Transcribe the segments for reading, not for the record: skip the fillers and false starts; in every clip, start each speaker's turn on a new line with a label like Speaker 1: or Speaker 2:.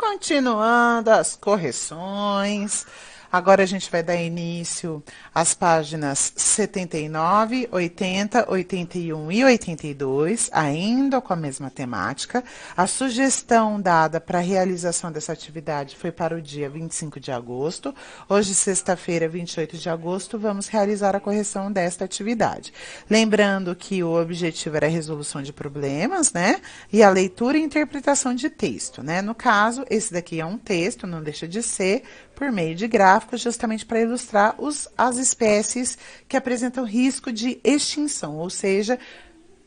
Speaker 1: Continuando as correções, agora a gente vai dar início às páginas 79, 80, 81 e 82, ainda com a mesma temática. A sugestão dada para a realização dessa atividade foi para o dia 25 de agosto. Hoje, sexta-feira, 28 de agosto, vamos realizar a correção desta atividade. Lembrando que o objetivo era a resolução de problemas, né? E a leitura e interpretação de texto, né? No caso, esse daqui é um texto, não deixa de ser, por meio de gráficos, justamente para ilustrar as espécies que apresentam risco de extinção, ou seja,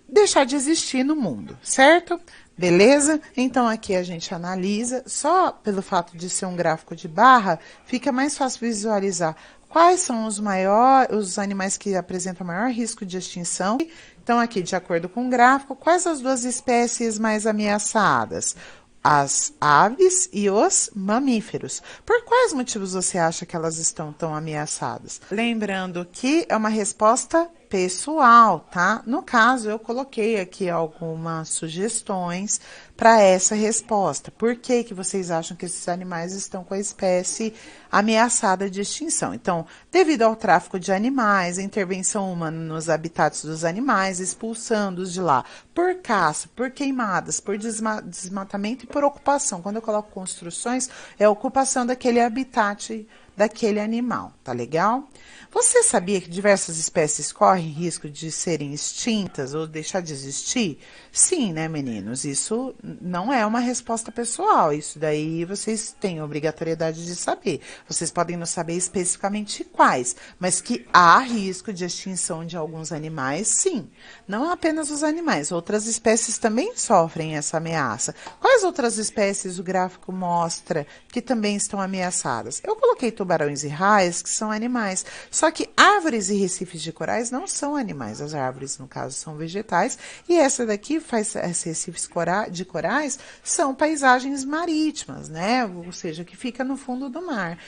Speaker 1: deixar de existir no mundo, certo? Beleza? Então, aqui a gente analisa, só pelo fato de ser um gráfico de barra, fica mais fácil visualizar quais são os animais que apresentam maior risco de extinção. Então, aqui, de acordo com o gráfico, quais as duas espécies mais ameaçadas? As aves e os mamíferos. Por quais motivos você acha que elas estão tão ameaçadas? Lembrando que é uma resposta pessoal, tá? No caso, eu coloquei aqui algumas sugestões para essa resposta. Por que que vocês acham que esses animais estão com a espécie ameaçada de extinção? Então, devido ao tráfico de animais, a intervenção humana nos habitats dos animais, expulsando-os de lá por caça, por queimadas, por desmatamento e por ocupação. Quando eu coloco construções, é a ocupação daquele habitat daquele animal, tá legal? Você sabia que diversas espécies correm risco de serem extintas ou deixar de existir? Sim, né, meninos? Isso não é uma resposta pessoal. Isso daí vocês têm obrigatoriedade de saber. Vocês podem não saber especificamente quais, mas que há risco de extinção de alguns animais, sim. Não apenas os animais, outras espécies também sofrem essa ameaça. Quais outras espécies o gráfico mostra que também estão ameaçadas? Eu coloquei tubarões e raias, que são animais. Só que árvores e recifes de corais não são animais. As árvores, no caso, são vegetais. E essa daqui, esses recifes de corais, são paisagens marítimas, né? Ou seja, que fica no fundo do mar.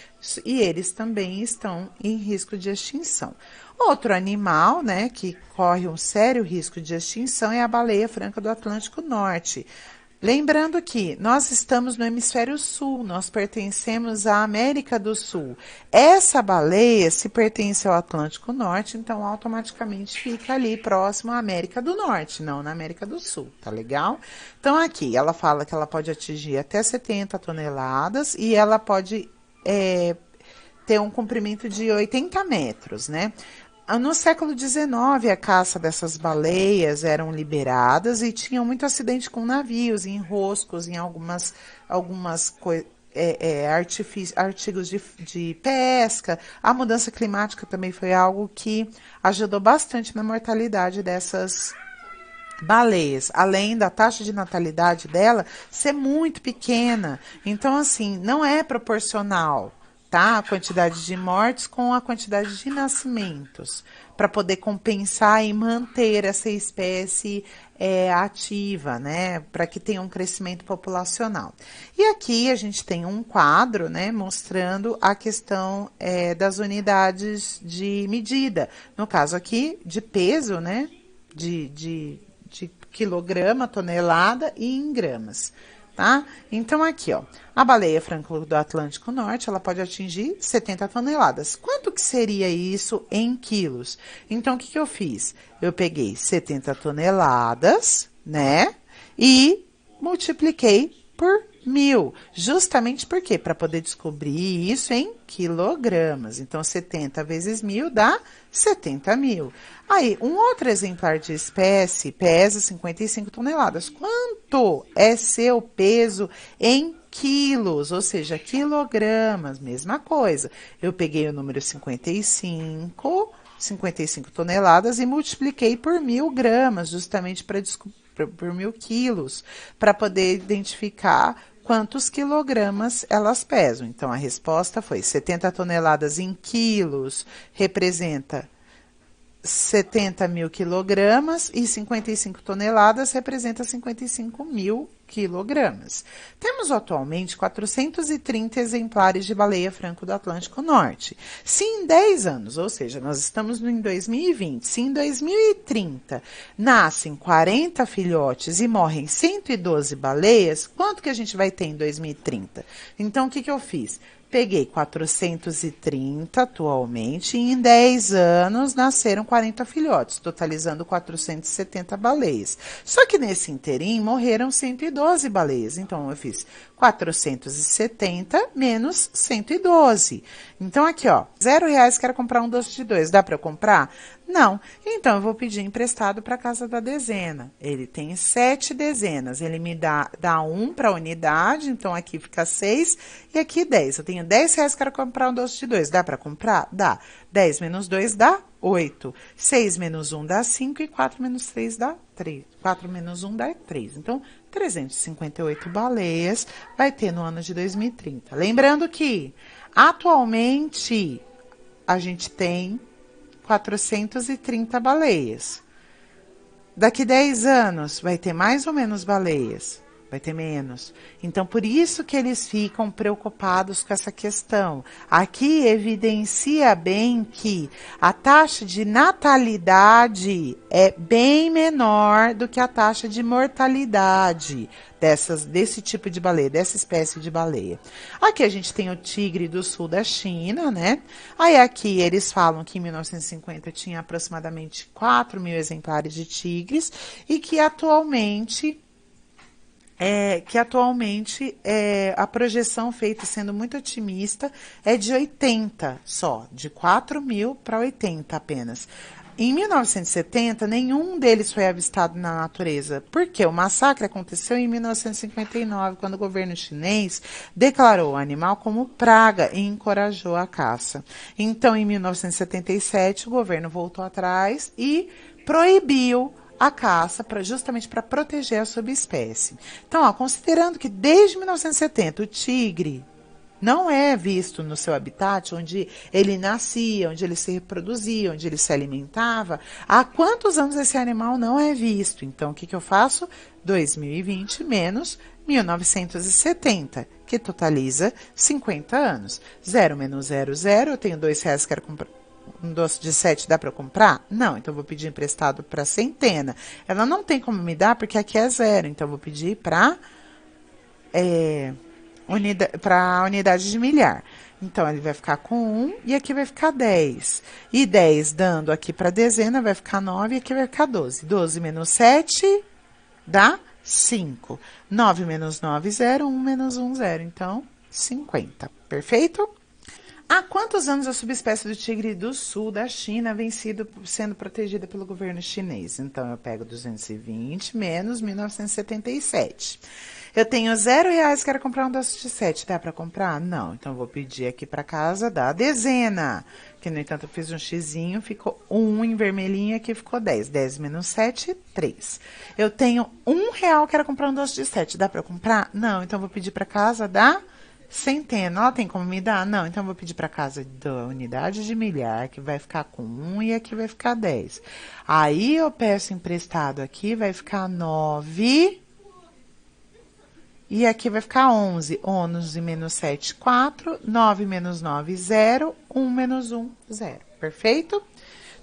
Speaker 1: E eles também estão em risco de extinção. Outro animal, né, que corre um sério risco de extinção é a baleia franca do Atlântico Norte. Lembrando que nós estamos no hemisfério sul, nós pertencemos à América do Sul. Essa baleia, se pertence ao Atlântico Norte, então automaticamente fica ali próximo à América do Norte, não na América do Sul, tá legal? Então aqui ela fala que ela pode atingir até 70 toneladas e ela pode ter um comprimento de 80 metros, né? No século XIX, a caça dessas baleias eram liberadas e tinham muito acidente com navios, enroscos, em algumas artigos de pesca. A mudança climática também foi algo que ajudou bastante na mortalidade dessas baleias, além da taxa de natalidade dela ser muito pequena. Então, assim, não é proporcional, tá? A quantidade de mortes com a quantidade de nascimentos, para poder compensar e manter essa espécie ativa, né? Para que tenha um crescimento populacional. E aqui a gente tem um quadro, né? Mostrando a questão das unidades de medida. No caso aqui, de peso, né? De quilograma, tonelada e em gramas. Tá? Então, aqui, ó, a baleia franca do Atlântico Norte, ela pode atingir 70 toneladas. Quanto que seria isso em quilos? Então, o que que eu fiz? Eu peguei 70 toneladas, né? E multipliquei por 1.000. Justamente por quê? Para poder descobrir isso em quilogramas. Então, 70 vezes 1.000 dá 70.000. Aí, um outro exemplar de espécie pesa 55 toneladas. Quanto é seu peso em quilos? Ou seja, quilogramas, mesma coisa. Eu peguei o número 55 toneladas e multipliquei por 1.000 gramas, justamente por 1.000 quilos, para poder identificar quantos quilogramas elas pesam. Então, a resposta foi 70 toneladas em quilos, representa 70.000 quilogramas, e 55 toneladas representa 55.000 quilogramas. Temos atualmente 430 exemplares de baleia franco do Atlântico Norte. Se em 10 anos, ou seja, nós estamos em 2020, se em 2030 nascem 40 filhotes e morrem 112 baleias, quanto que a gente vai ter em 2030? Então, o que eu fiz? Peguei 430 atualmente e em 10 anos nasceram 40 filhotes, totalizando 470 baleias. Só que nesse interim morreram 112 baleias. Então, eu fiz 470 menos 112. Então, aqui, ó, R$0, quero comprar um doce de 2. Dá para eu comprar? Não. Então, eu vou pedir emprestado para a casa da dezena. Ele tem 7 dezenas. Ele me dá 1 para a unidade, então aqui fica 6 e aqui 10. Eu tenho R$10, quero comprar um doce de 2. Dá para comprar? Dá. 10 menos 2 dá 8. 6 menos 1 dá 5 e 4 menos 3 dá 3. 4 menos 1 dá 3. Então, 358 baleias vai ter no ano de 2030. Lembrando que, atualmente, a gente tem 430 baleias. Daqui 10 anos, vai ter mais ou menos baleias? Vai ter menos. Então, por isso que eles ficam preocupados com essa questão. Aqui evidencia bem que a taxa de natalidade é bem menor do que a taxa de mortalidade desse tipo de baleia, dessa espécie de baleia. Aqui a gente tem o tigre do sul da China, né? Aí aqui eles falam que em 1950 tinha aproximadamente 4.000 exemplares de tigres e que atualmente a projeção feita, sendo muito otimista, é de 80 só, de 4.000 para 80 apenas. Em 1970, nenhum deles foi avistado na natureza, porque o massacre aconteceu em 1959, quando o governo chinês declarou o animal como praga e encorajou a caça. Então, em 1977, o governo voltou atrás e proibiu a caça justamente para proteger a subespécie. Então, ó, considerando que desde 1970 o tigre não é visto no seu habitat, onde ele nascia, onde ele se reproduzia, onde ele se alimentava, há quantos anos esse animal não é visto? Então, o que eu faço? 2020 menos 1970, que totaliza 50 anos. 0 menos 0, 0, eu tenho R$2, quero comprar um doce de 7, dá para eu comprar? Não, então eu vou pedir emprestado para centena. Ela não tem como me dar porque aqui é 0, então eu vou pedir para a unidade de milhar. Então, ele vai ficar com 1 e aqui vai ficar 10. E 10 dando aqui para dezena vai ficar 9 e aqui vai ficar 12. 12 menos 7 dá 5. 9 menos 9, 0. 1 menos 1, 0. Então, 50. Perfeito? Há quantos anos a subespécie do tigre do sul da China vem sendo protegida pelo governo chinês? Então, eu pego 220 menos 1977. Eu tenho R$0, quero comprar um doce de 7. Dá para comprar? Não. Então, eu vou pedir aqui para casa da dezena. Que, no entanto, eu fiz um xizinho, ficou 1 em vermelhinho, aqui ficou 10. 10 menos 7, 3. Eu tenho R$1, quero comprar um doce de 7. Dá para comprar? Não. Então, eu vou pedir para casa da centena. Ela tem como me dar? Não. Então, eu vou pedir para casa da unidade de milhar, que vai ficar com 1 e aqui vai ficar 10. Aí, eu peço emprestado aqui, vai ficar 9... E aqui vai ficar 11. 11 menos 7, 4. 9 menos 9, 0. 1 menos 1, 0. Perfeito?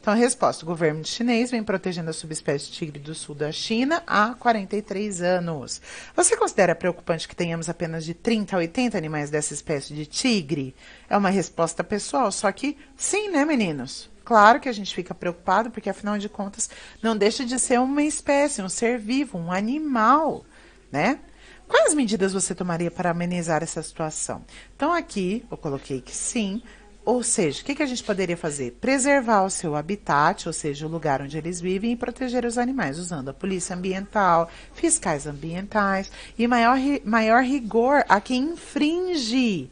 Speaker 1: Então, a resposta. O governo chinês vem protegendo a subespécie de tigre do sul da China há 43 anos. Você considera preocupante que tenhamos apenas de 30 a 80 animais dessa espécie de tigre? É uma resposta pessoal, só que sim, né, meninos? Claro que a gente fica preocupado, porque, afinal de contas, não deixa de ser uma espécie, um ser vivo, um animal, né? Quais medidas você tomaria para amenizar essa situação? Então, aqui, eu coloquei que sim, ou seja, o que a gente poderia fazer? Preservar o seu habitat, ou seja, o lugar onde eles vivem, e proteger os animais, usando a polícia ambiental, fiscais ambientais e maior rigor a quem infringe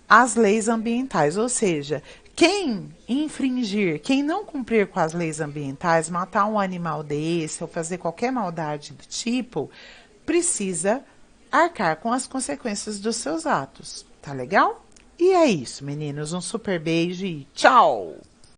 Speaker 1: as leis ambientais, ou seja, quem infringir, quem não cumprir com as leis ambientais, matar um animal desse ou fazer qualquer maldade do tipo, precisa arcar com as consequências dos seus atos. Tá legal? E é isso, meninos. Um super beijo e tchau!